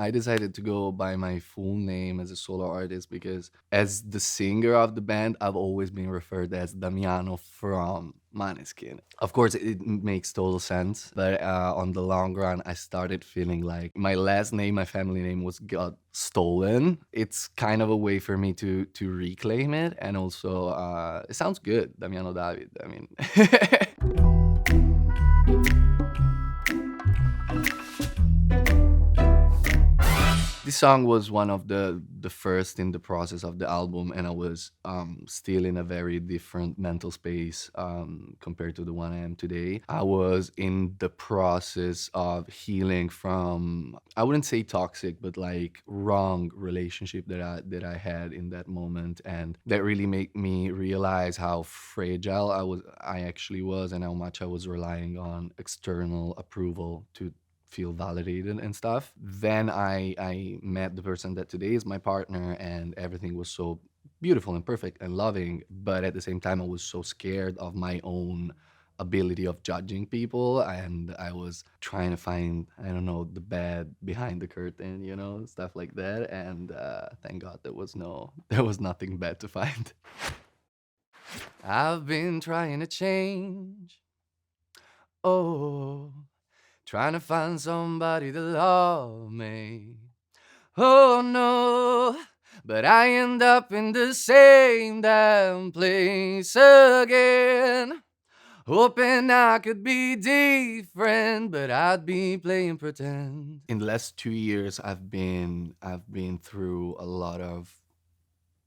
I decided to go by my full name as a solo artist because as the singer of the band, I've always been referred as Damiano from Måneskin. Of course, it makes total sense, but on the long run, I started feeling like my last name, my family name, was got stolen. It's kind of a way for me to reclaim it, and also it sounds good, Damiano David. I mean. This song was one of the first in the process of the album, and I was still in a very different mental space compared to the one I am today. I was in the process of healing from, I wouldn't say toxic, but like wrong relationship that I had in that moment, and that really made me realize how fragile I actually was, and how much I was relying on external approval to feel validated and stuff. Then I met the person that today is my partner, and everything was so beautiful and perfect and loving. But at the same time, I was so scared of my own ability of judging people, and I was trying to find, I don't know, the bad behind the curtain, stuff like that. And thank God there was no there was nothing bad to find. I've been trying to change. Oh, trying to find somebody to love me. Oh no, but I end up in the same damn place again. Hoping I could be different, but I'd be playing pretend. In the last 2 years, I've been through a lot of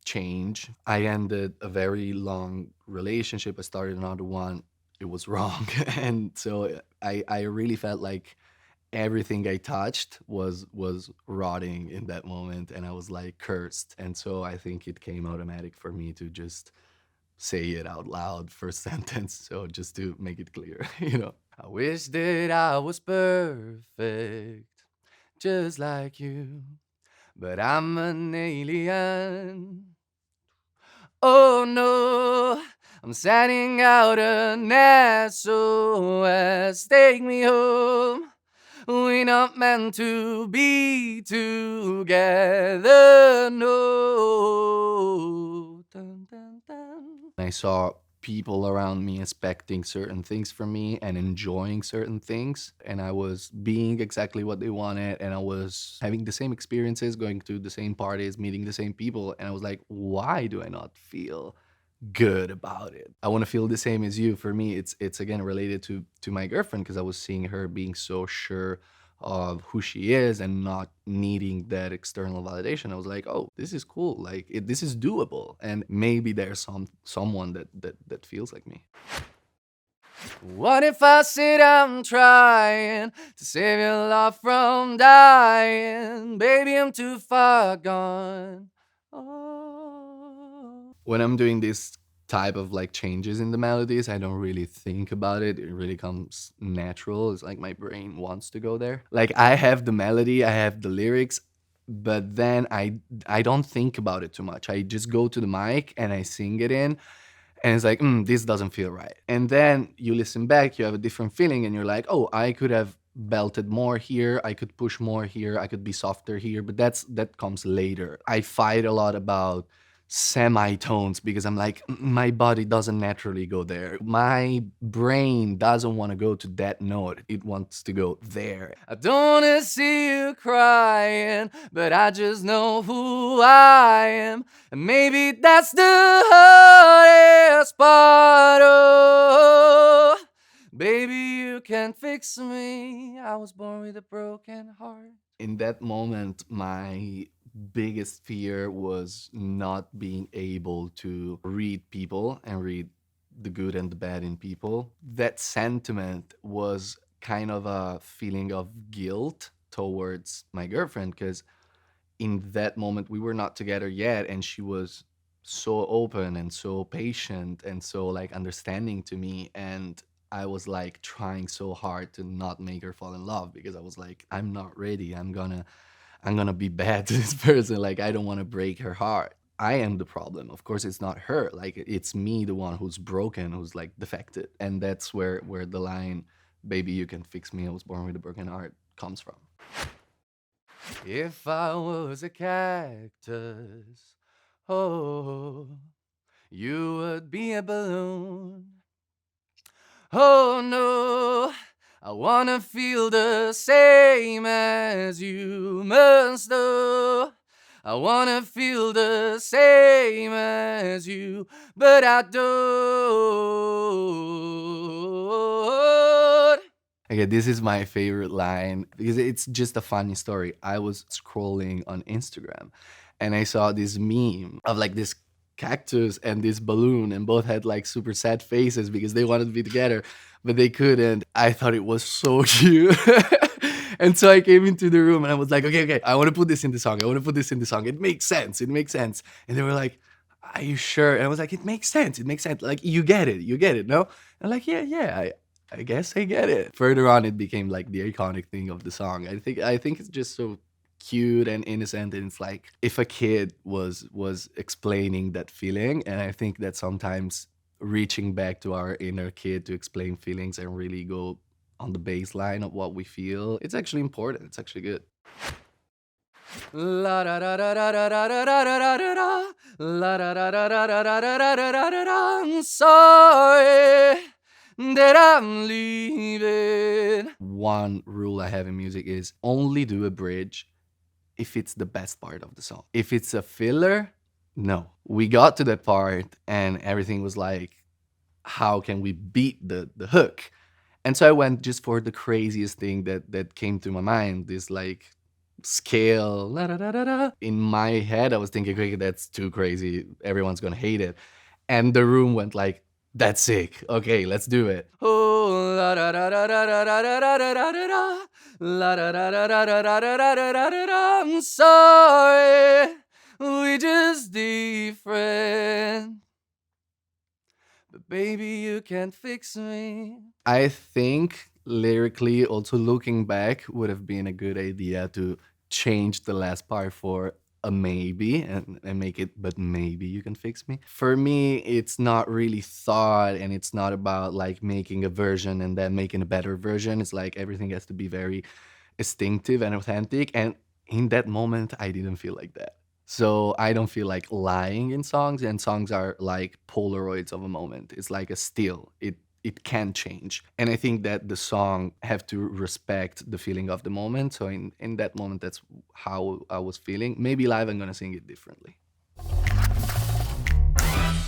change. I ended a very long relationship. I started another one. It was wrong, and so I really felt like everything I touched was rotting in that moment, and I was like cursed. And so I think it came automatic for me to just say it out loud first sentence. So just to make it clear, I wish that I was perfect, just like you, but I'm an alien. Oh no, I'm sending out an SOS. Take me home. We're not meant to be together, no. Dun, dun, dun. I saw people around me expecting certain things from me and enjoying certain things, and I was being exactly what they wanted, and I was having the same experiences, going to the same parties, meeting the same people, and I was like, why do I not feel good about it? I want to feel the same as you. For me, it's again related to my girlfriend, because I was seeing her being so sure of who she is and not needing that external validation. I was like, oh, this is cool. Like this is doable, and maybe there's someone that feels like me. What if I said I'm trying to save your love from dying? Baby, I'm too far gone. Oh. When I'm doing this type of like changes in the melodies, I don't really think about it. It really comes natural. It's like my brain wants to go there. Like I have the melody, I have the lyrics, but then I don't think about it too much. I just go to the mic and I sing it in, and it's like, this doesn't feel right. And then you listen back, you have a different feeling, and you're like, oh, I could have belted more here, I could push more here, I could be softer here, but that comes later. I fight a lot about semitones because I'm like, my body doesn't naturally go there. My brain doesn't want to go to that note. It wants to go there. I don't want to see you crying, but I just know who I am. And maybe that's the hardest part. Oh, baby, you can't fix me. I was born with a broken heart. In that moment, my biggest fear was not being able to read people and read the good and the bad in people. That sentiment was kind of a feeling of guilt towards my girlfriend, because in that moment we were not together yet, and she was so open and so patient and so like understanding to me, and I was like trying so hard to not make her fall in love, because I was like, I'm not ready. I'm gonna be bad to this person. Like, I don't want to break her heart. I am the problem. Of course, it's not her. Like, it's me, the one who's broken, who's like defected, and that's where the line "Baby, you can fix me. I was born with a broken heart" comes from. If I was a cactus, oh, you would be a balloon. Oh no, I wanna feel the same as you must know. I wanna feel the same as you, but I don't. Okay, this is my favorite line because it's just a funny story. I was scrolling on Instagram and I saw this meme of like this cactus and this balloon, and both had like super sad faces because they wanted to be together, but they couldn't. I thought it was so cute. And so I came into the room and I was like, okay, okay, I want to put this in the song. I want to put this in the song. It makes sense. It makes sense. And they were like, are you sure? And I was like, it makes sense. It makes sense. Like, you get it. You get it. No? And like, yeah, yeah, I guess I get it. Further on, it became like the iconic thing of the song. I think it's just so cute and innocent, and it's like if a kid was explaining that feeling. And I think that sometimes reaching back to our inner kid to explain feelings and really go on the baseline of what we feel, it's actually important. It's actually good. La da da da da da da da da da da da. La da da da da da da da da da da da da. I'm sorry that I'm leaving. One rule I have in music is only do a bridge if it's the best part of the song. If it's a filler, no. We got to that part and everything was like, how can we beat the hook? And so I went just for the craziest thing that came to my mind. This like scale, la da da da da. In my head, I was thinking, okay, that's too crazy. Everyone's gonna hate it. And the room went like, that's sick. Okay, let's do it. Oh, la da da da da da da da da da da da. La da da da da da da da da da da da da. I'm sorry, we just different. But baby, you can't fix me. I think lyrically, also looking back, would have been a good idea to change the last part for a maybe and make it, but maybe you can fix me. For me, it's not really thought, and it's not about like making a version and then making a better version. It's like everything has to be very instinctive and authentic. And in that moment, I didn't feel like that. So I don't feel like lying in songs, and songs are like Polaroids of a moment. It's like a still. It can change. And I think that the song have to respect the feeling of the moment. So in that moment, that's how I was feeling. Maybe live I'm gonna sing it differently.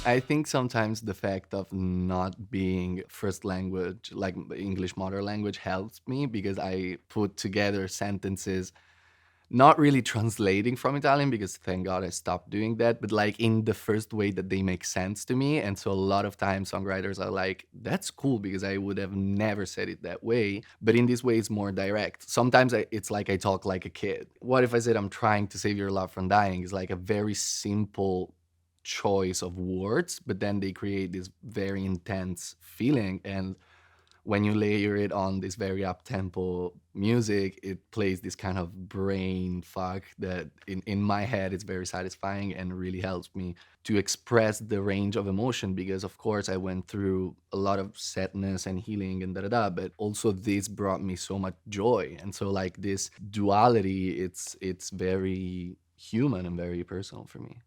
I think sometimes the fact of not being first language, like English mother language, helps me because I put together sentences not really translating from Italian, because thank God I stopped doing that, but like in the first way that they make sense to me. And so a lot of times songwriters are like, that's cool because I would have never said it that way. But in this way, it's more direct. Sometimes it's like I talk like a kid. What if I said I'm trying to save your love from dying? It's like a very simple choice of words, but then they create this very intense feeling. And when you layer it on this very up tempo music, it plays this kind of brain fuck that in my head it's very satisfying and really helps me to express the range of emotion, because of course I went through a lot of sadness and healing and da da da, but also this brought me so much joy. And so like this duality, it's very human and very personal for me.